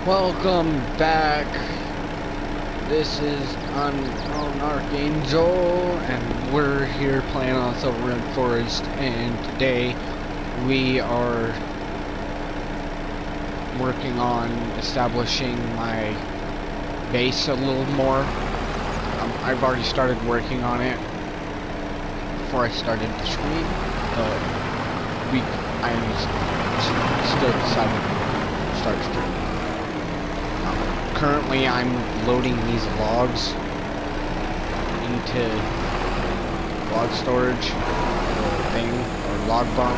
Welcome back. This is Unknown Archangel, and we're here playing on Silverrun Forest. And today we are working on establishing my base a little more. I've already started working on it before I started the stream, but I still decided to start streaming. Currently, I'm loading these logs into log storage thing, or log bunk.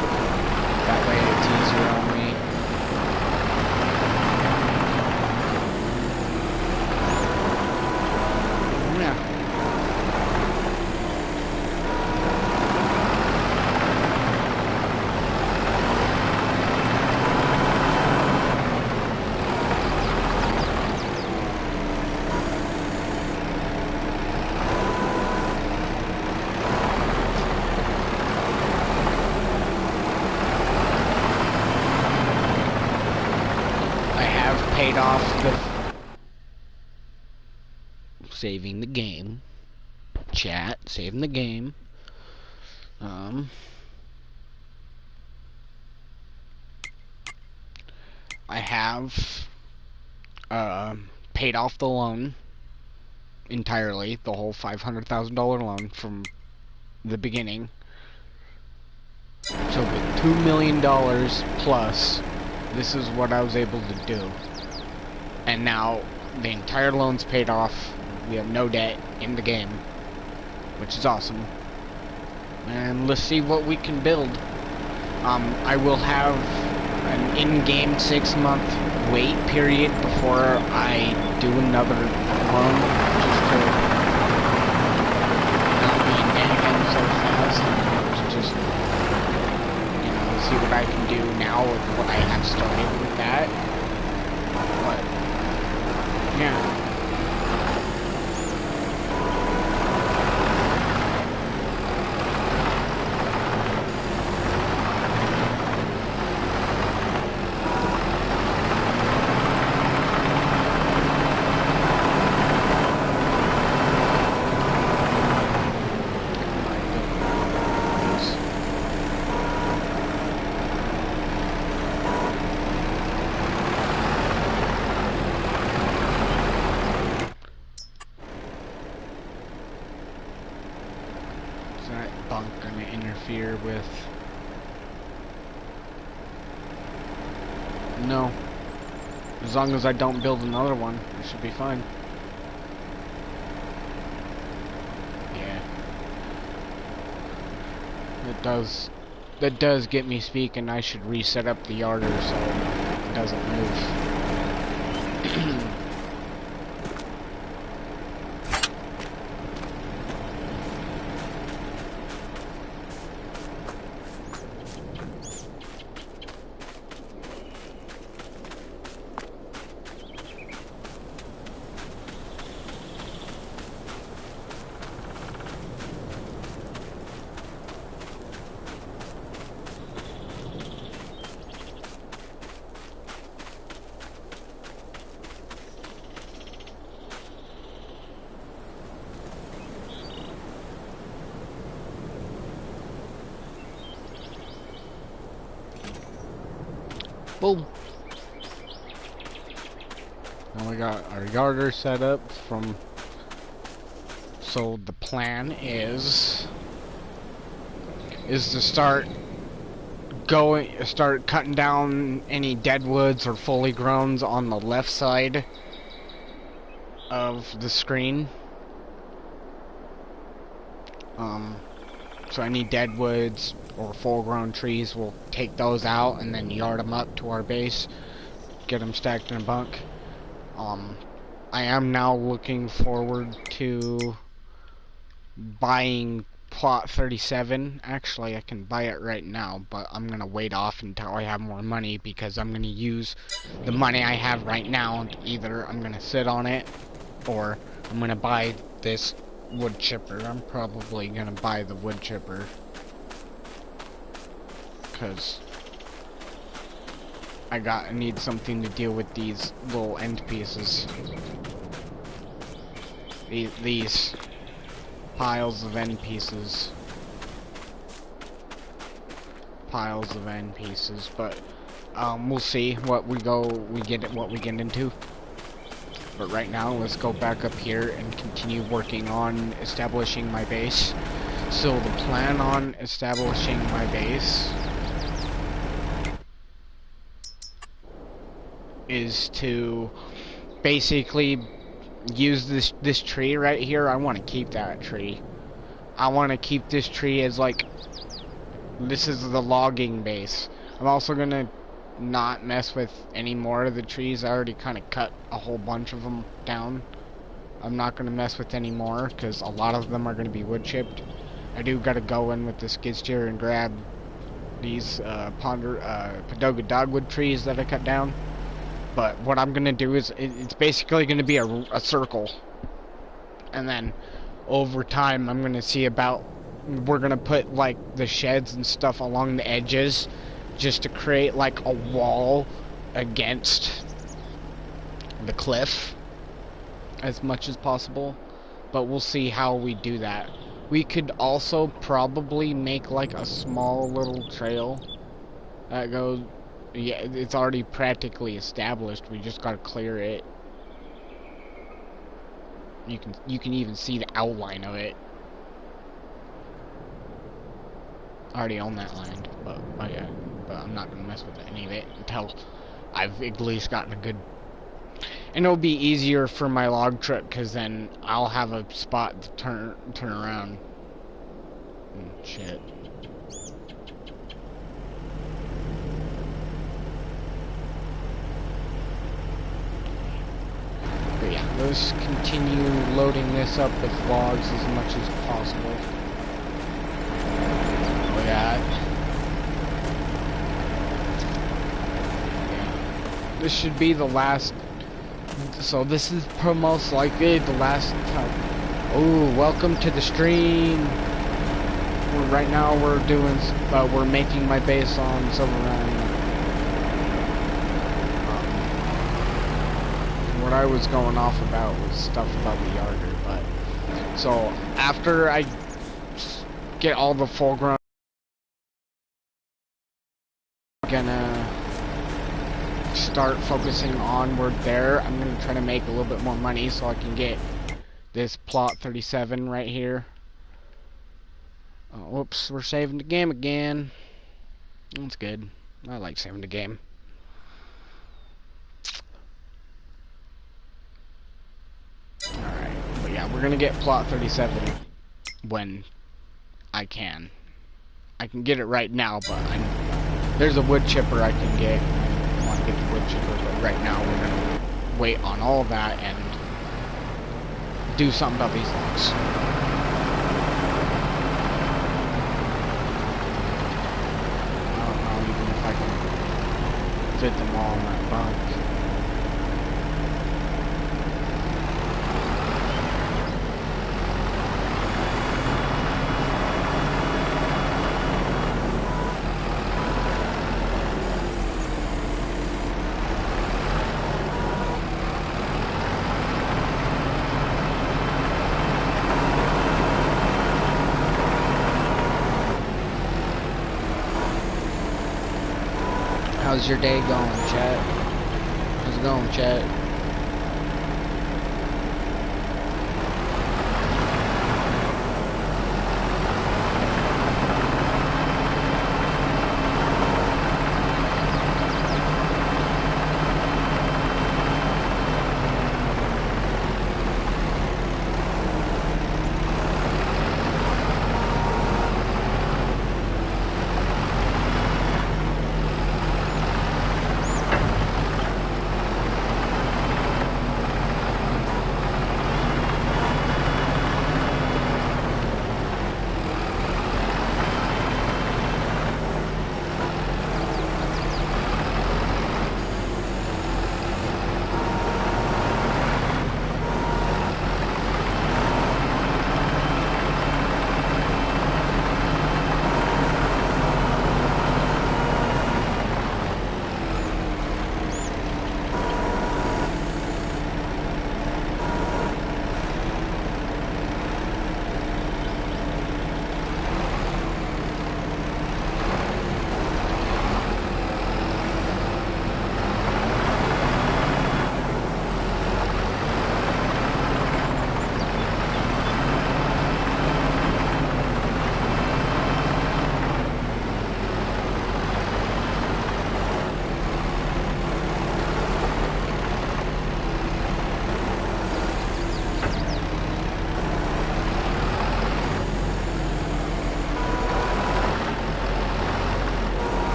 That way it's easier on me. Yeah. Paid off the saving the game. Chat, saving the game. I have paid off the loan entirely, the whole $500,000 loan from the beginning. So with $2 million plus, this is what I was able to do. And now the entire loan's paid off. We have no debt in the game, which is awesome. And let's see what we can build. I will have an in-game 6-month wait period before I do another loan, just to not be in debt again so fast. Just, you know, see what I can do now with what I have started with that. But yeah. Bunk gonna interfere with? No. As long as I don't build another one, it should be fine. Yeah. That does get me speaking. I should reset up the yarder so it doesn't move. Boom. Now we got our yarder set up from. So the plan is to start cutting down any dead woods or fully growns on the left side of the screen. So any dead woods or full-grown trees, we'll take those out and then yard them up to our base, get them stacked in a bunk. I am now looking forward to buying plot 37. Actually, I can buy it right now, but I'm gonna wait off until I have more money, because I'm gonna use the money I have right now, and either I'm gonna sit on it or I'm gonna buy this wood chipper. I'm probably gonna buy the wood chipper, because I need something to deal with these little end pieces. These piles of end pieces. Piles of end pieces, but we'll see what we get into. But right now, let's go back up here and continue working on establishing my base. So the plan on establishing my base is to basically use this tree right here. I want to keep that tree. I want to keep this tree as like, this is the logging base. I'm also gonna not mess with any more of the trees. I already kind of cut a whole bunch of them down. I'm not gonna mess with any more because a lot of them are gonna be wood chipped. I do gotta go in with the skid steer and grab these Padoga dogwood trees that I cut down. But what I'm gonna do is it's basically gonna be a circle, and then over time I'm gonna see about, we're gonna put like the sheds and stuff along the edges just to create like a wall against the cliff as much as possible. But we'll see how we do that. We could also probably make like a small little trail that goes, yeah, it's already practically established, we just gotta clear it. You can even see the outline of it. I already own that land, but oh yeah, but I'm not gonna mess with any of it until I've at least gotten a good. And it'll be easier for my log trip because then I'll have a spot to turn around. Shit. But yeah, let's continue loading this up with logs as much as possible. Yeah. This should be the last. So this is most likely the last time. Oh, welcome to the stream. Right now we're doing. We're making my base on Silverrun. What I was going off about was stuff about the yarder, but so after I get all the full grown. Gonna start focusing onward there. I'm gonna try to make a little bit more money so I can get this plot 37 right here. Oh, whoops, we're saving the game again. That's good. I like saving the game. Alright, but yeah, we're gonna get plot 37 when I can. I can get it right now, but there's a wood chipper I can get. I want to get the wood chipper, but right now we're going to wait on all that and do something about these logs. I don't know even if I can fit them all in that bunk. How's your day going, chat? How's it going, chat?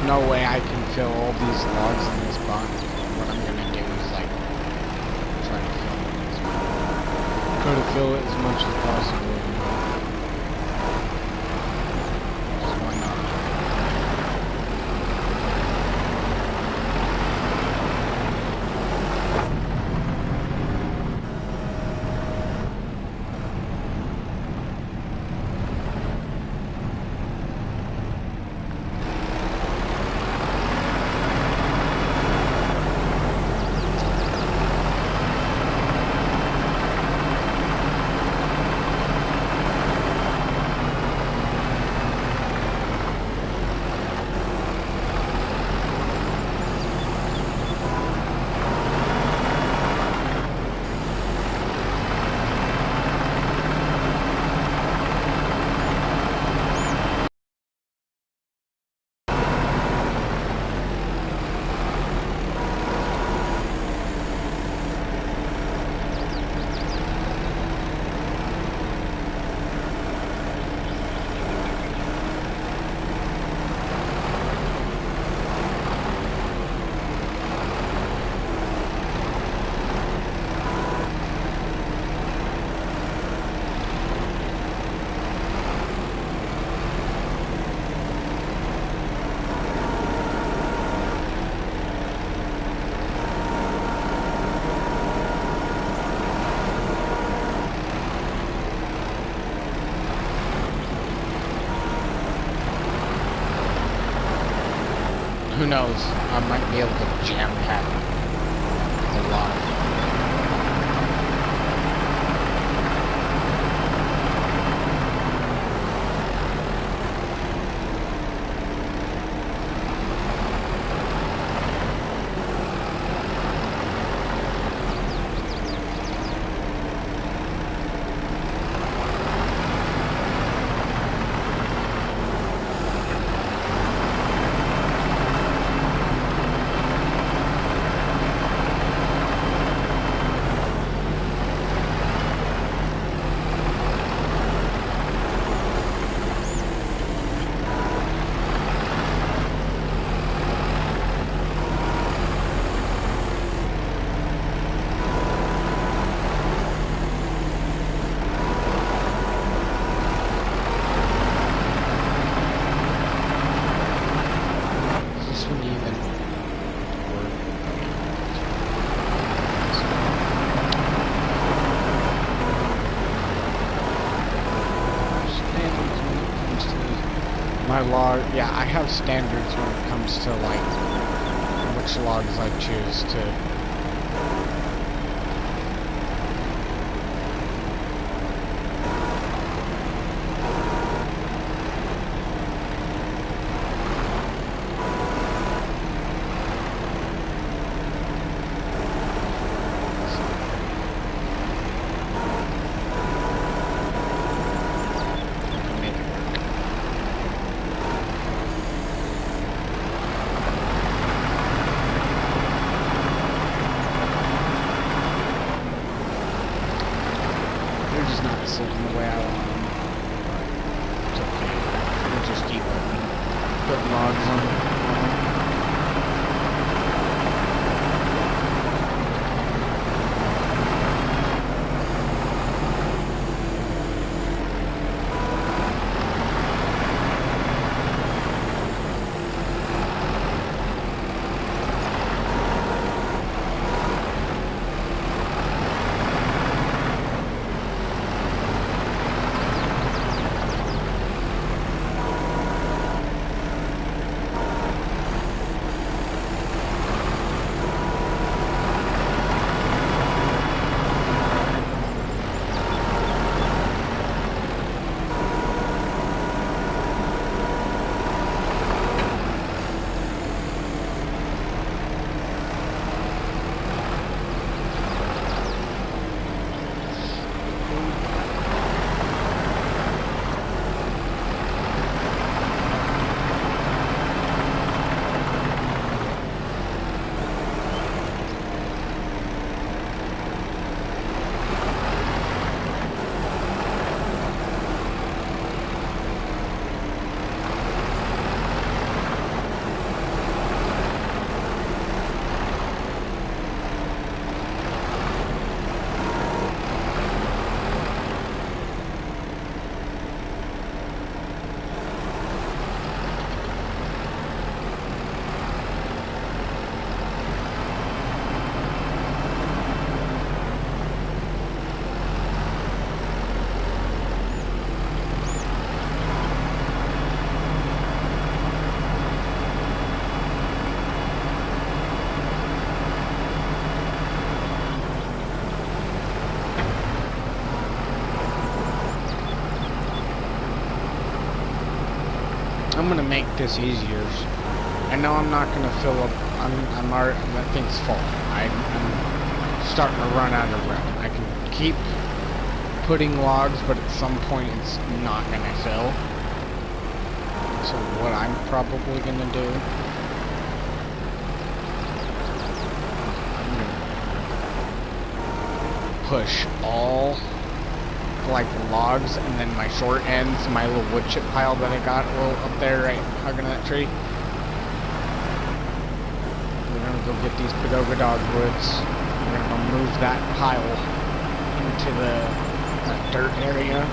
no way I can fill all these logs in this box. What I'm gonna do is like try to fill it as much. Try to fill it as much as possible. Just why not? Who knows? I might be able to jam pack a lot. My log, yeah, I have standards when it comes to like which logs I choose to. Sitting the way I want them. It's okay. We'll just keep putting logs on it. I'm gonna make this easier. I know I'm not gonna fill up. I'm already. That thing's full. I'm starting to run out of room. I can keep putting logs, but at some point it's not gonna fill. So what I'm probably gonna do, I'm gonna push all like logs, and then my short ends, my little wood chip pile that I got a little up there, right hugging that tree. We're gonna go get these Pagoga dogwoods. We're gonna go move that pile into that dirt area.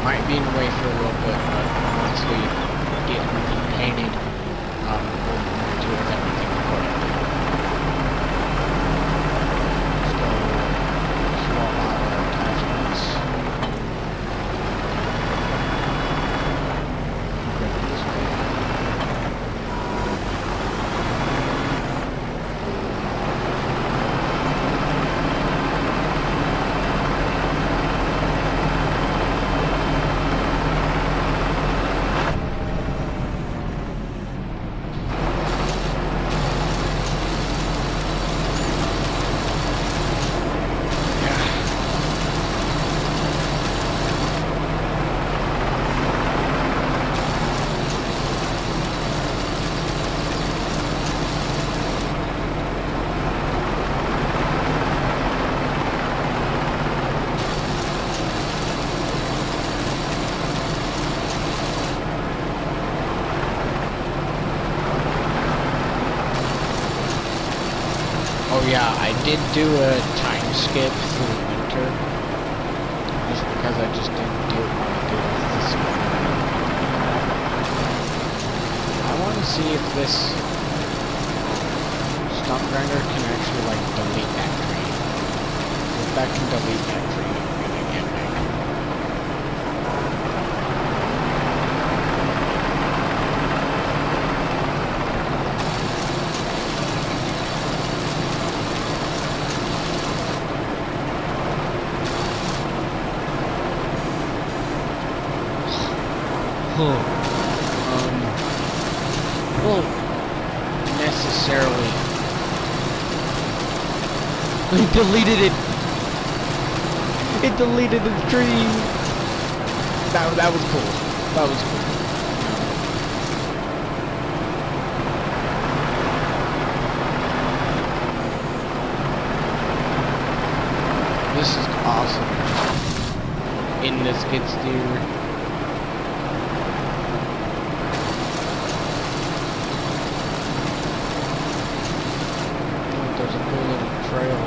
Might be in the way for a little bit, but once we get everything painted, we'll do with everything accordingly. Still swap out our attachments. Grab it this way. Oh yeah, I did do a time skip through winter, just because I just didn't want to do it this morning. I want to see if this stump grinder can actually like delete that tree. If that can delete that tree, I'm gonna get back. Well, necessarily. It deleted it. It deleted the tree. That was cool. That was cool. This is awesome. In this skid steer. There's a cool little trail.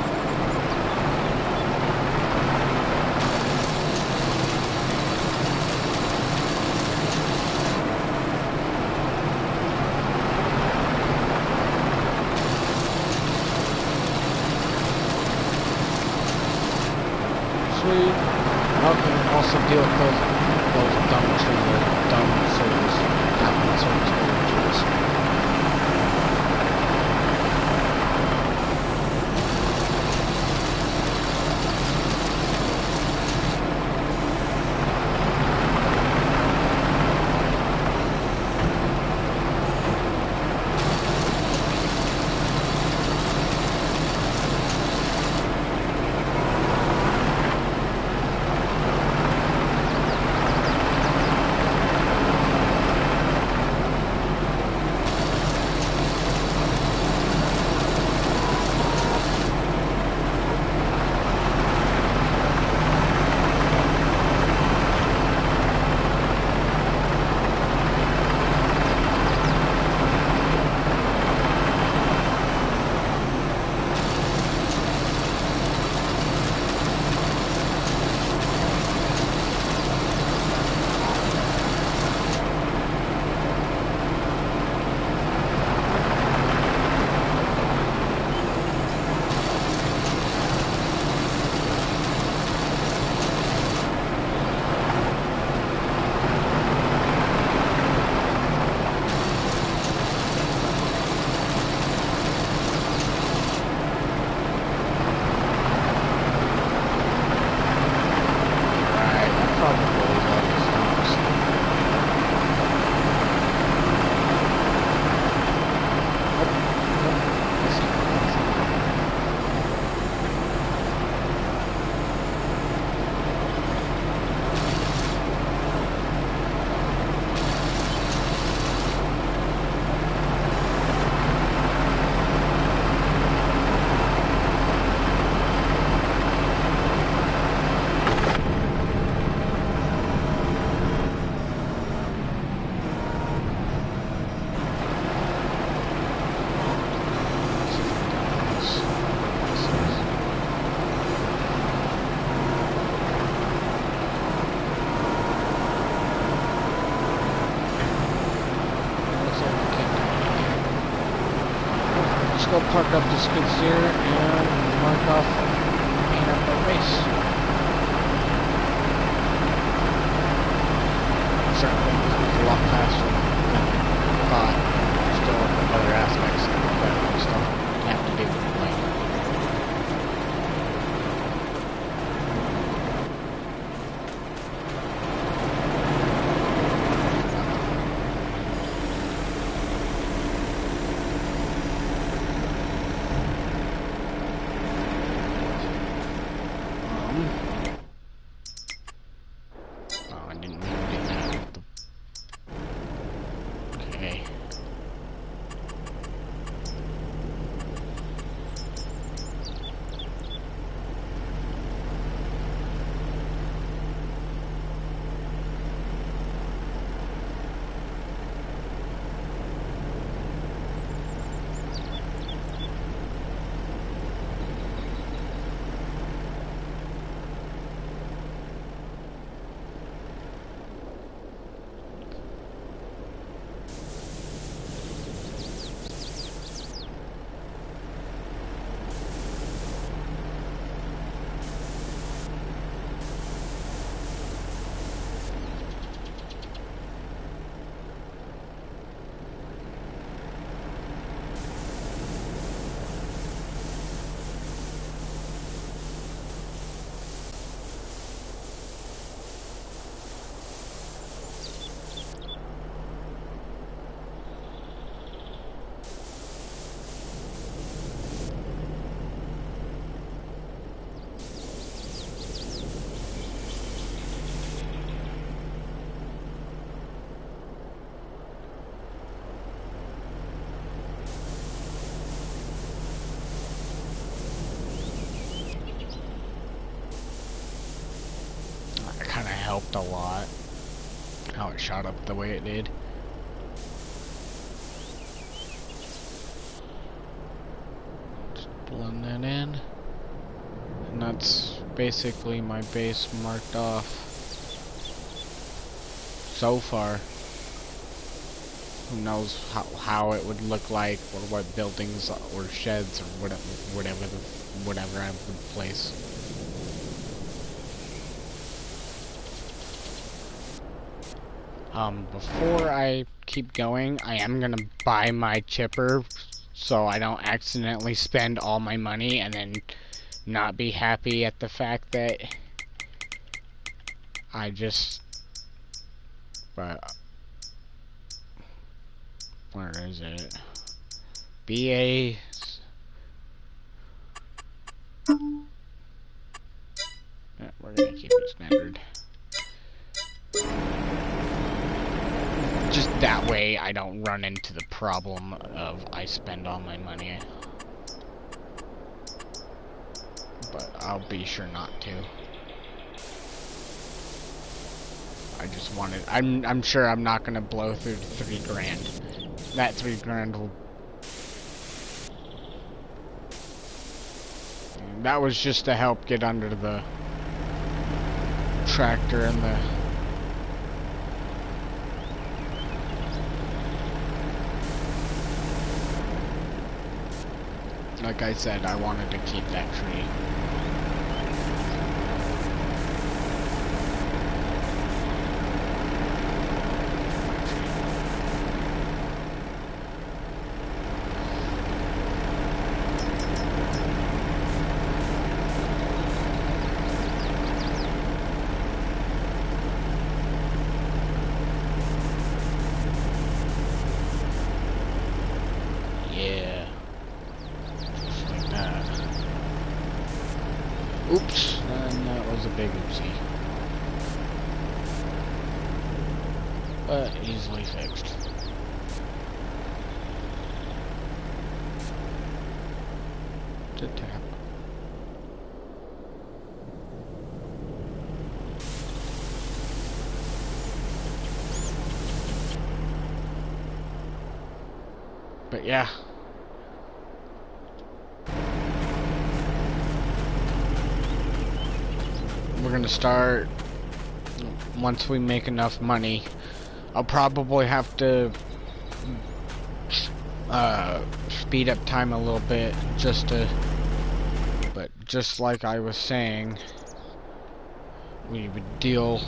sweet. Oh, and also deal with those dumb souls. Goblin souls, villages. Go park up the skid steer and mark off and paint up the race. Certainly it's a lot faster than I thought. Still other aspects of stuff you have to do with the plane. Oh, I didn't mean to do that. Okay. Kind of helped a lot how it shot up the way it did. Just blend that in, and that's basically my base marked off so far. Who knows how it would look like, or what buildings or sheds or whatever I would place. Before I keep going, I am gonna buy my chipper so I don't accidentally spend all my money and then not be happy at the fact that I just... But... Where is it? BA... Yeah, we're gonna keep it standard. Just that way I don't run into the problem of I spend all my money. But I'll be sure not to. I just wanted... I'm sure I'm not gonna blow through 3 grand. That 3 grand will... And that was just to help get under the tractor and the... Like I said, I wanted to keep that tree. Oops, and that was a big oopsie. But easily fixed. To tap. But yeah. We're gonna start once we make enough money. I'll probably have to speed up time a little bit but just like I was saying, we would deal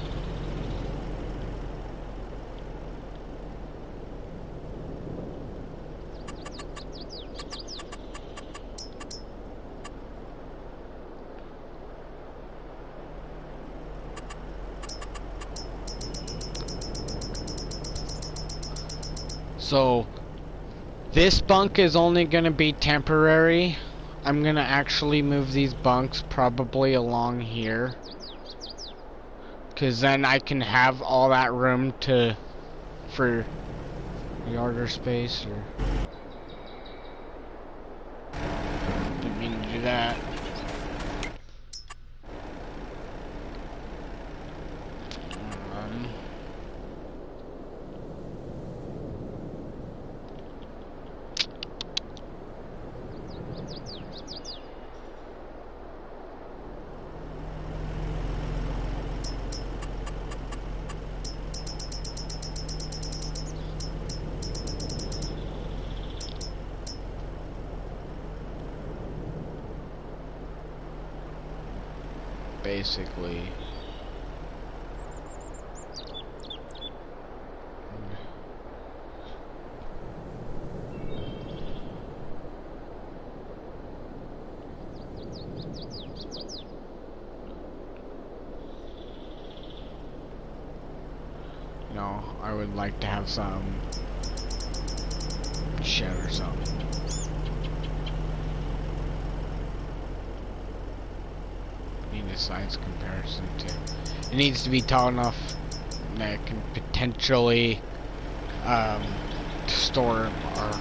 So, this bunk is only gonna be temporary. I'm gonna actually move these bunks probably along here. 'Cause then I can have all that room for yarder space or... Didn't mean to do that. Basically. No, I would like to have some shed or something. A size comparison to it needs to be tall enough that it can potentially store our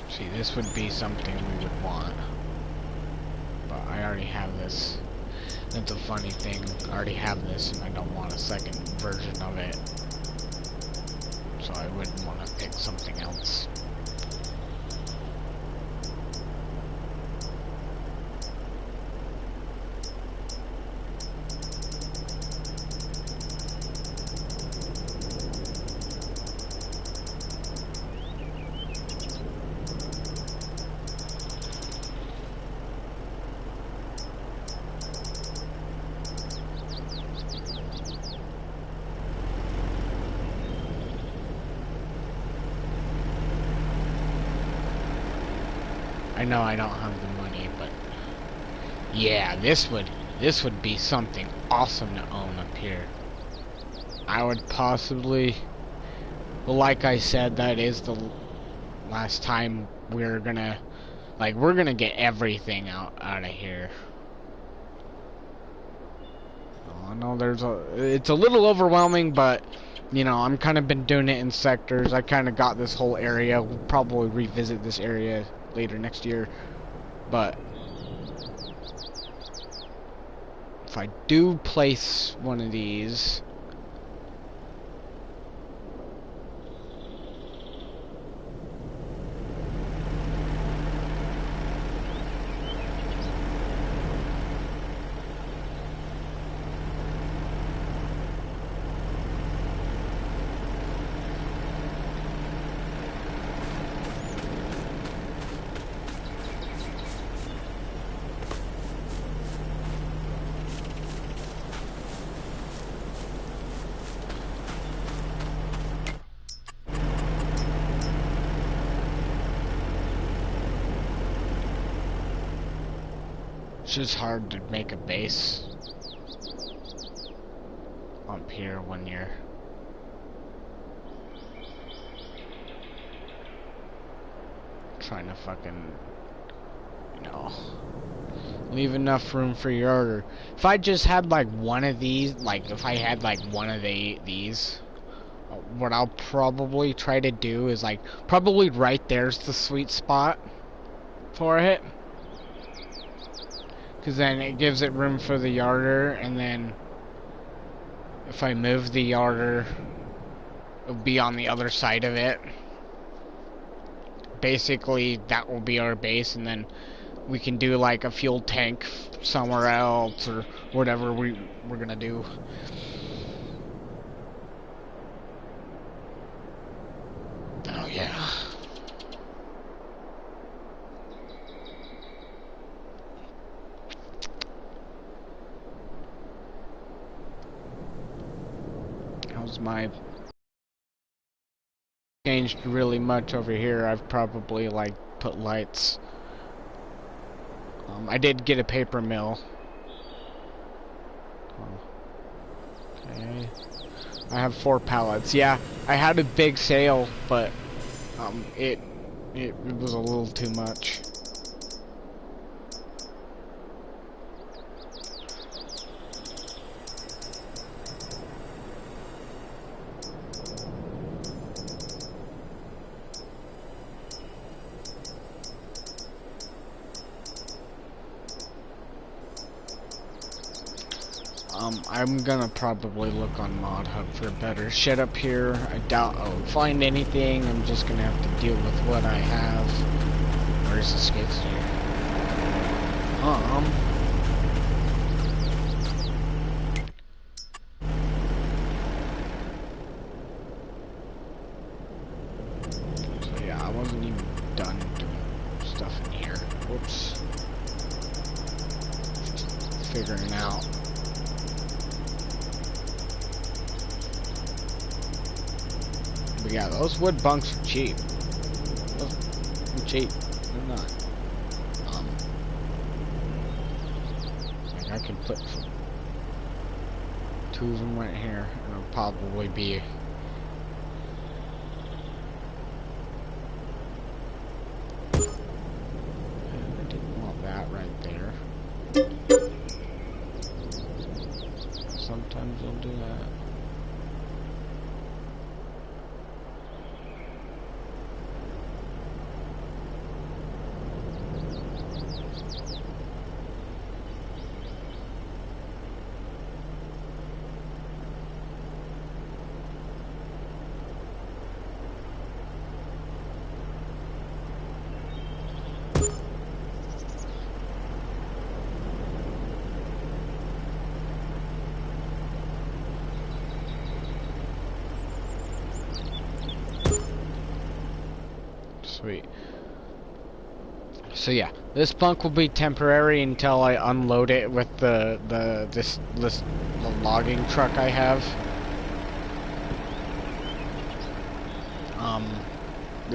see, this would be something we would want, but I already have this. That's a funny thing, I already have this and I don't want a second version of it. So I wouldn't want to pick something else. I know I don't have the money, but yeah, this would be something awesome to own up here. I would possibly, well, like I said, that is the last time we're gonna get everything out of here. I know it's a little overwhelming, but you know, I'm kind of been doing it in sectors. I kind of got this whole area. We'll probably revisit this area later next year, but if I do place one of these, it's just hard to make a base up here when you're trying to fucking, you know, leave enough room for your order. If I just had like one of these, like if I had like one of these, what I'll probably try to do is like probably right there's the sweet spot for it, because then it gives it room for the yarder, and then if I move the yarder, it'll be on the other side of it. Basically, that will be our base, and then we can do like a fuel tank somewhere else or whatever we're gonna do. Oh yeah. How's my changed really much over here? I've probably like put lights. I did get a paper mill. Okay. I have 4 pallets. Yeah, I had a big sale, but it was a little too much. I'm gonna probably look on Mod Hub for better shit up here. I doubt I'll find anything. I'm just gonna have to deal with what I have. Where's the skid steer? So yeah, I wasn't even done doing stuff in here. Whoops. Just figuring out. But yeah, those wood bunks are cheap. Those are cheap. They're not. Like I can put 2 of them right here, and it'll probably be. I didn't want that right there. Sometimes they'll do that. Sweet. So yeah, this bunk will be temporary until I unload it with this logging truck I have.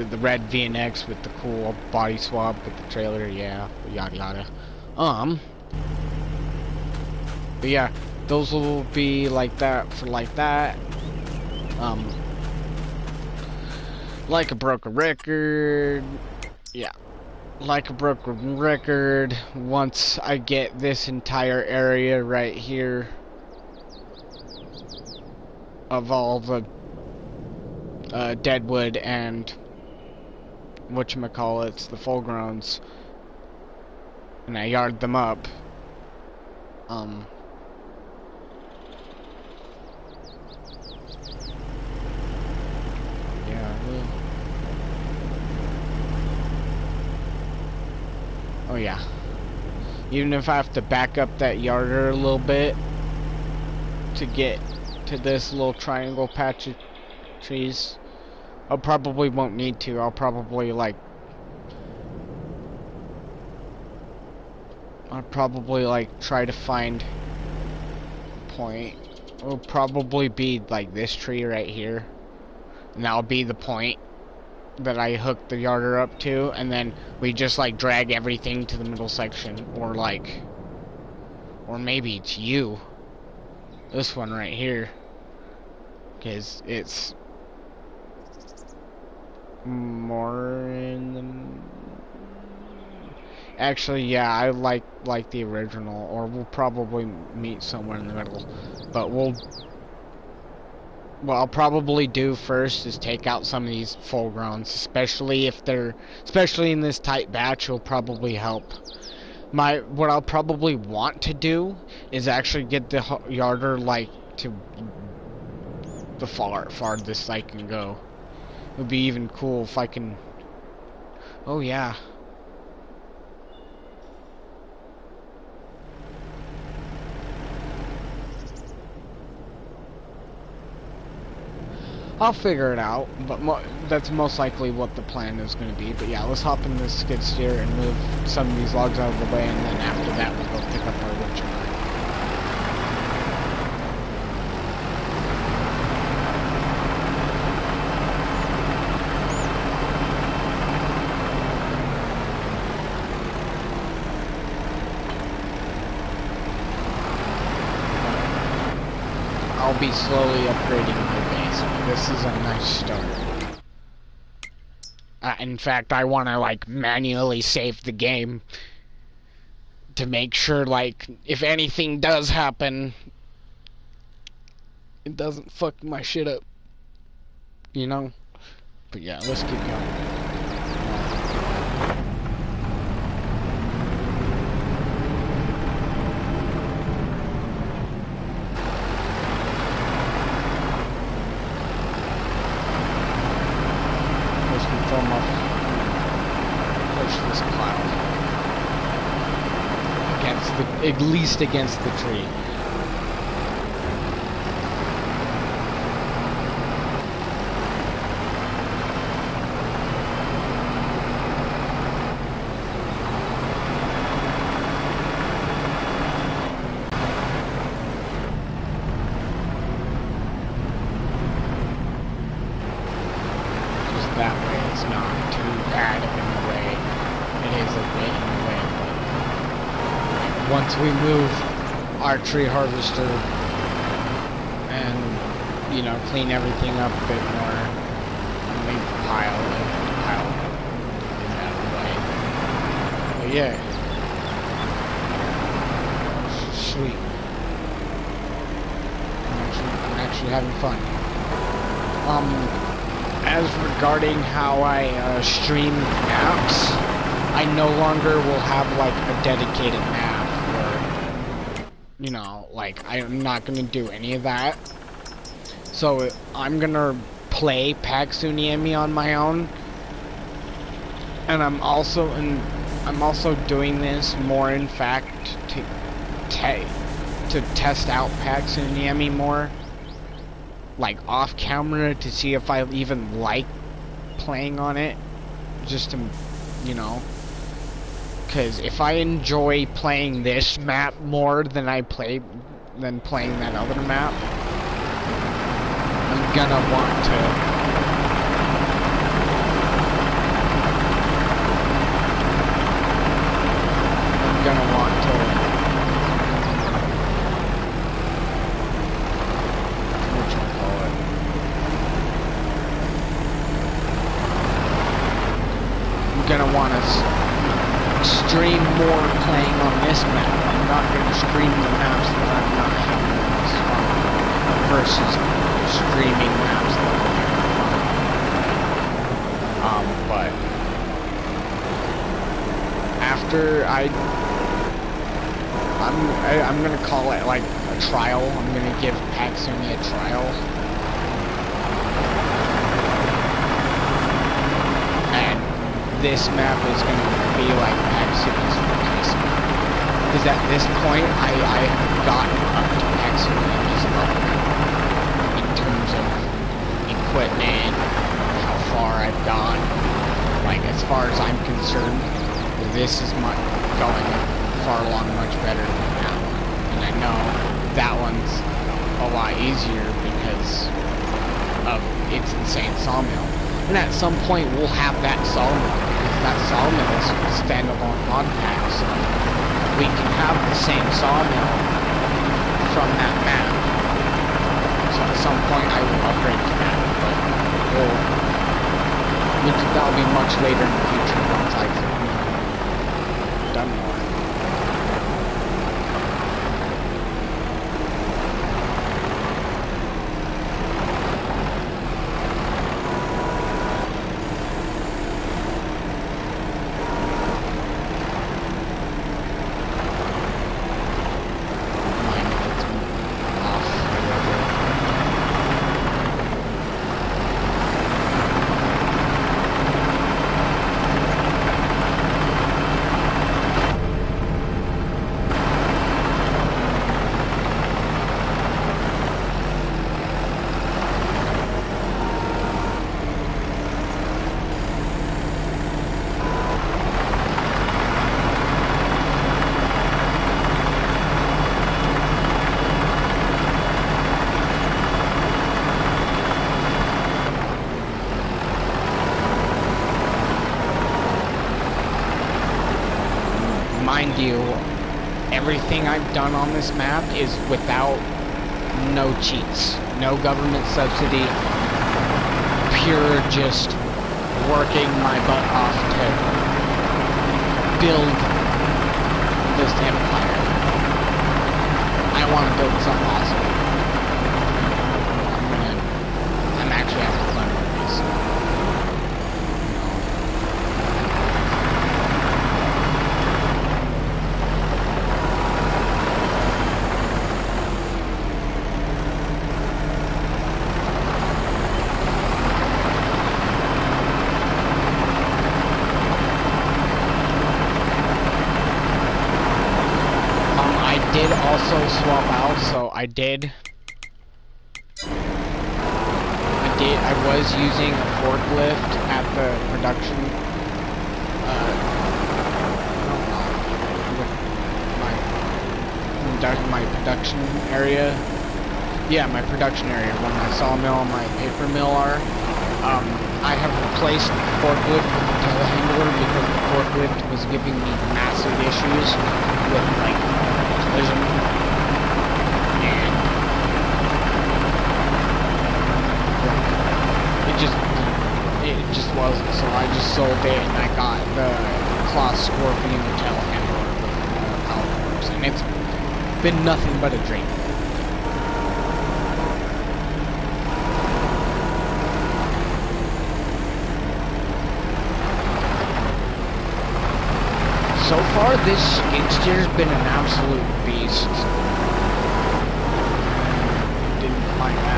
the red VNX with the cool body swap with the trailer, yeah, yada yada. But yeah, those will be like that for like that. Like a broken record, yeah. Like a broken record, once I get this entire area right here of all the deadwood and whatchamacallits, the full growns, and I yard them up, yeah, oh yeah, even if I have to back up that yarder a little bit to get to this little triangle patch of trees, I probably won't need to. I'll probably like try to find a point. It'll probably be like this tree right here, and that'll be the point that I hook the yarder up to, and then we just like drag everything to the middle section, or maybe it's you, this one right here, because it's more in the... Actually, yeah, I like the original, or we'll probably meet somewhere in the middle. But what I'll probably do first is take out some of these full growns, especially in this tight batch. Will probably help. What I'll probably want to do is actually get the yarder like to the farthest I can go. It would be even cool if I can. Oh yeah. I'll figure it out, but that's most likely what the plan is going to be. But yeah, let's hop in this skid steer and move some of these logs out of the way, and then after that we'll go pick up our wood chipper. I'll be slowly upgrading my base. This is a nice start. In fact, I want to like manually save the game to make sure, like, if anything does happen, it doesn't fuck my shit up, you know? But yeah, let's keep going. At least against the tree. Just that way it's not too bad in the way. It is a bit in the way. Once we move our tree harvester and, you know, clean everything up a bit more, and leave the pile is out of the way. But yeah, sweet. I'm actually having fun. As regarding how I stream maps, I no longer will have like a dedicated map. You know, like, I'm not gonna do any of that. So I'm gonna play Pax Uniemi on my own, and I'm also doing this more, in fact, to test out Pax Uniemi more, like off camera, to see if I even like playing on it, just to, you know. Because if I enjoy playing this map more than playing that other map, I'm gonna want gonna want to stream more playing on this map. I'm not gonna stream the maps that I'm not having this fun versus streaming maps that I'm having fun. But after I'm gonna call it like a trial. I'm gonna give Paxuni a trial. And this map is gonna be like Paxuni's replacement. Because at this point, I've gotten up to Paxuni's level in terms of equipment, how far I've gone. Like, as far as I'm concerned, this is going far along much better than that one. And I know that one's a lot easier because of its insane sawmill. And at some point we'll have that sawmill, because that sawmill is a standalone mod pack, so we can have the same sawmill from that map. So at some point I will upgrade to that, but that'll be much later in the future once I've done more. Mind you, everything I've done on this map is without no cheats, no government subsidy, pure just working my butt off to build this empire. I want to build something awesome. I'm actually having fun with this. Did also swap out, so I was using a forklift at the production, my production area. Yeah, my production area, where my sawmill and my paper mill are. I have replaced the forklift with the telehandler because the forklift was giving me massive issues with, like, collision. And it just wasn't, so I just sold it and I got the Claw Scorpion telehandler with power force, and it's been nothing but a dream. So far, this skid steer's been an absolute beast. Didn't mind that.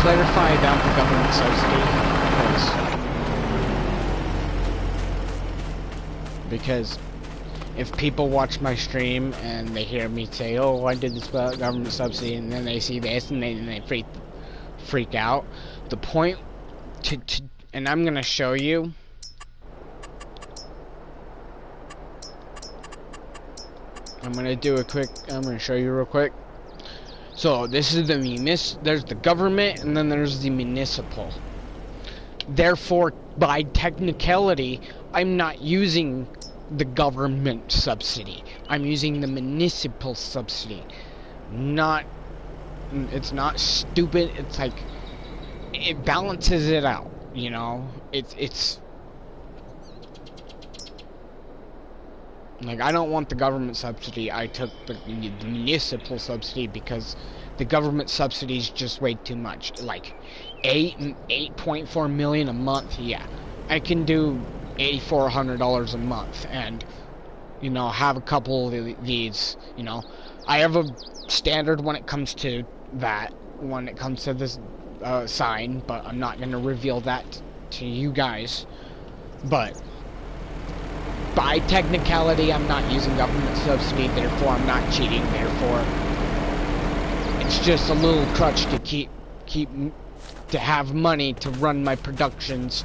clarify about the government subsidy? Because if people watch my stream and they hear me say, "Oh, I did this about government subsidy," and then they see this and they freak out. The point and I'm gonna show you. I'm gonna show you real quick. So this is there's the government and then there's the municipal. Therefore, by technicality, I'm not using the government subsidy. I'm using the municipal subsidy. It's not stupid. It's like, it balances it out, you know? It's like, I don't want the government subsidy. I took the municipal subsidy because the government subsidy is just way too much. Like, 8.4 million a month. Yeah, I can do $8,400 a month, and you know, have a couple of these. You know, I have a standard when it comes to that. When it comes to this sign, but I'm not going to reveal that to you guys. But by technicality, I'm not using government subsidy, therefore I'm not cheating, therefore it's just a little crutch to to have money to run my productions,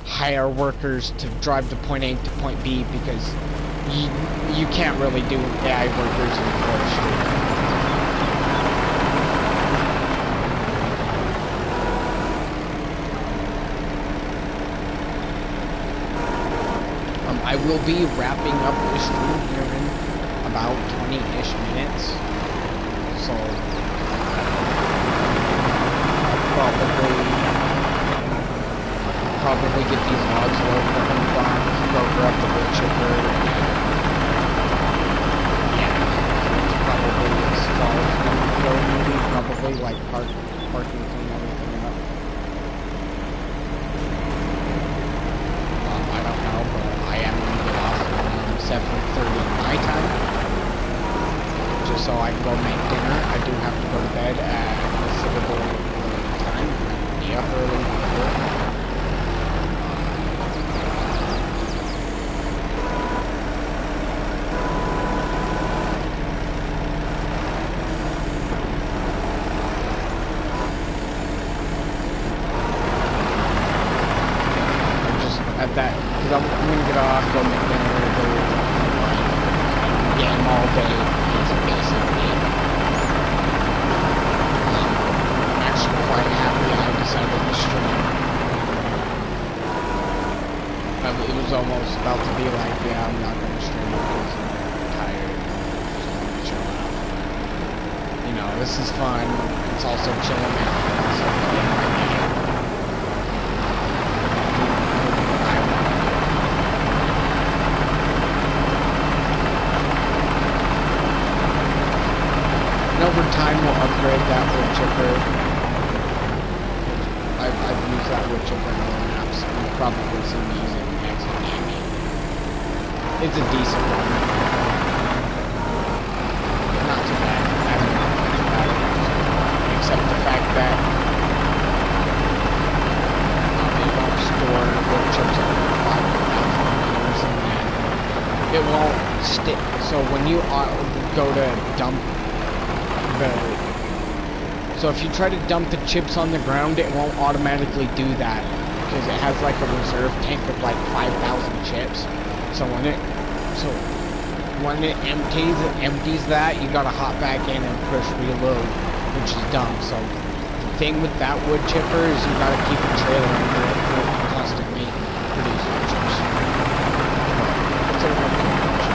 hire workers to drive to point A to point B, because you can't really do AI workers in forestry. I will be wrapping up this stream here in about 20-ish minutes, so I'll probably get these logs loaded up in the box, go grab the wood chipper, and yeah, it's probably as far as I'm gonna go, maybe, probably like parking and everything up. I don't know, but I am going to get off around 7:30 my time, just so I can go make dinner. I do have to go to bed at a considerable time. Be up early for work. I'm gonna get off, go make dinner, go game all day. It's basically I'm actually quite happy I decided to stream. It was almost about to be like, yeah, I'm not gonna stream because I'm tired. Just wanna chill out. You know, this is fun. It's also chilling out. It's also playing my game. Over time, we'll upgrade that wood chipper. I've used that wood chipper in other maps. You've probably seen me use it in Exit Gaming. It's a decent one. Not too bad. I don't know much about it. Except the fact that it won't store wood chips over 5,000 meters, and then it won't stick. So when you go to dump so if you try to dump the chips on the ground, it won't automatically do that, because it has like a reserve tank of like 5,000 chips. So when it empties that, you gotta hop back in and push reload, which is dumb. So the thing with that wood chipper is you gotta keep a trailer under it for it to constantly produce chips. It's a working machine.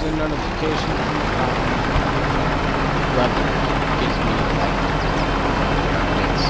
a notification from weather. It gives me like updates.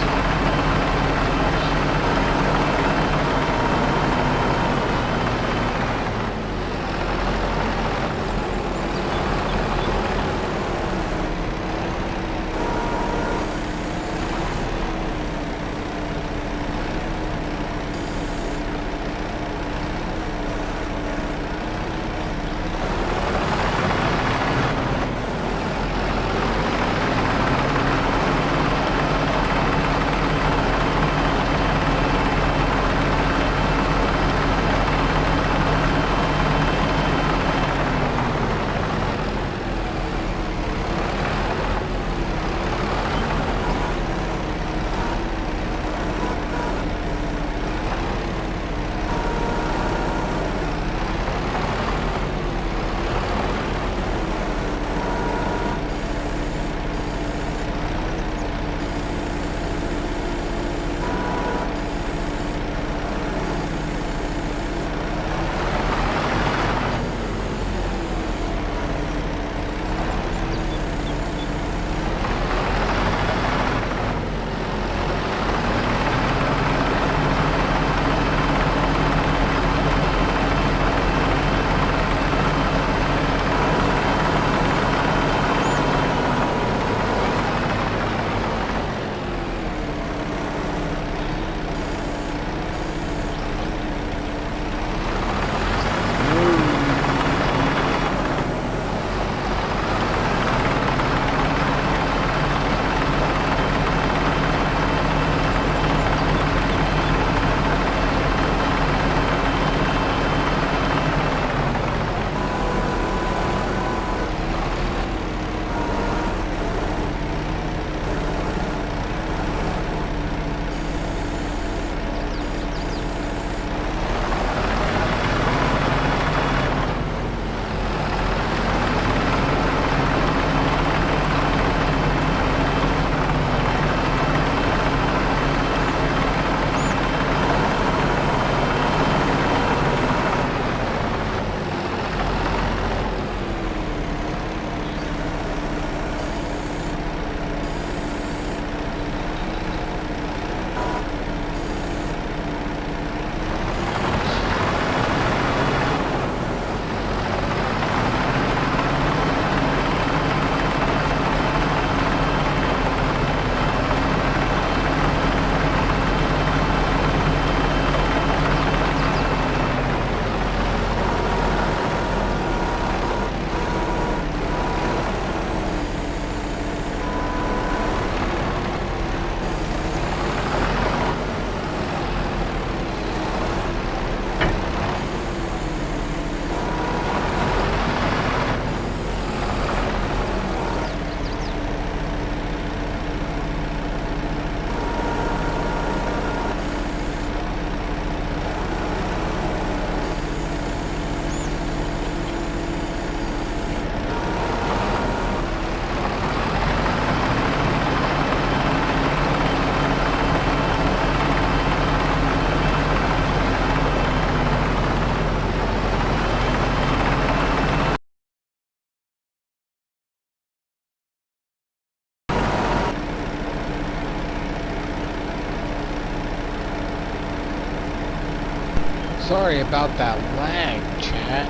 Sorry about that lag, chat.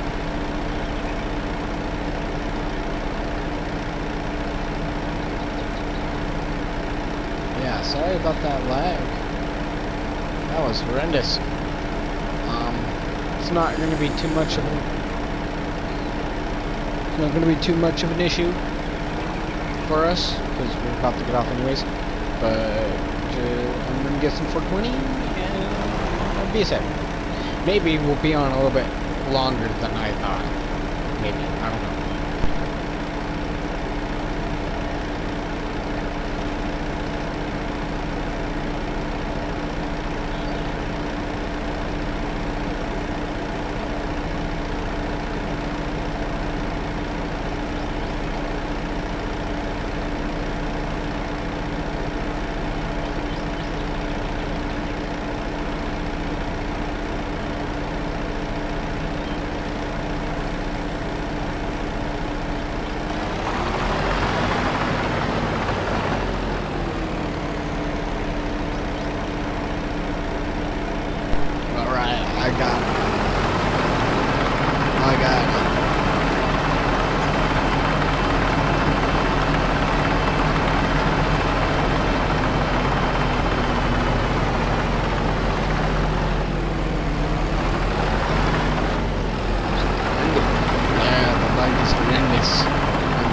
Yeah, sorry about that lag. That was horrendous. It's not going to be too much of an issue for us because we're about to get off anyways. But I'm going to get some 420 and I'll be a sec. Maybe we'll be on a little bit longer than I thought. Maybe, I don't know.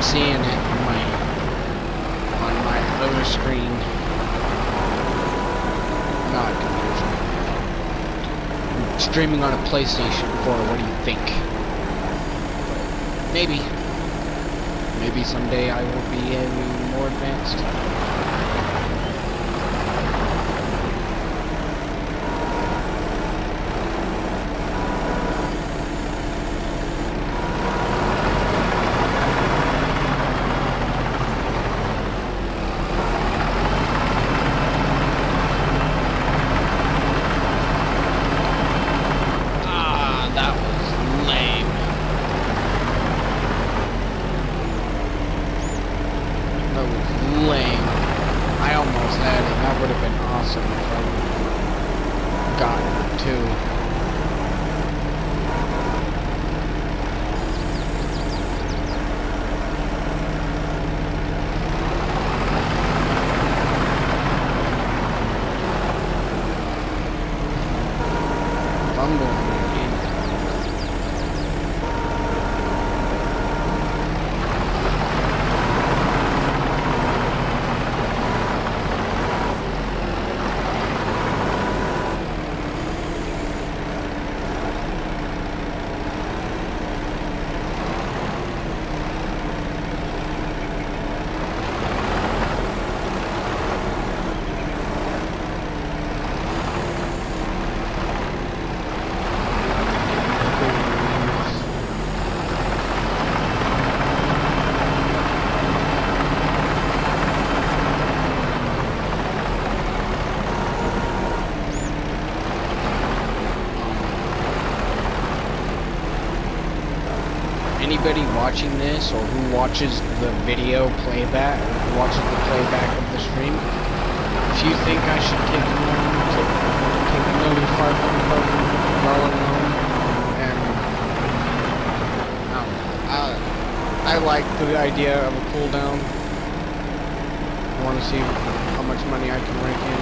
seeing it on my other screen. Not a computer. I'm streaming on a PlayStation 4. What do you think? Maybe. Maybe someday I will be more advanced. Anybody watching this, or who watches the video playback, or watches the playback of the stream, if you think I should take another $500 loan, and I like the idea of a cool down. I want to see how much money I can rake in.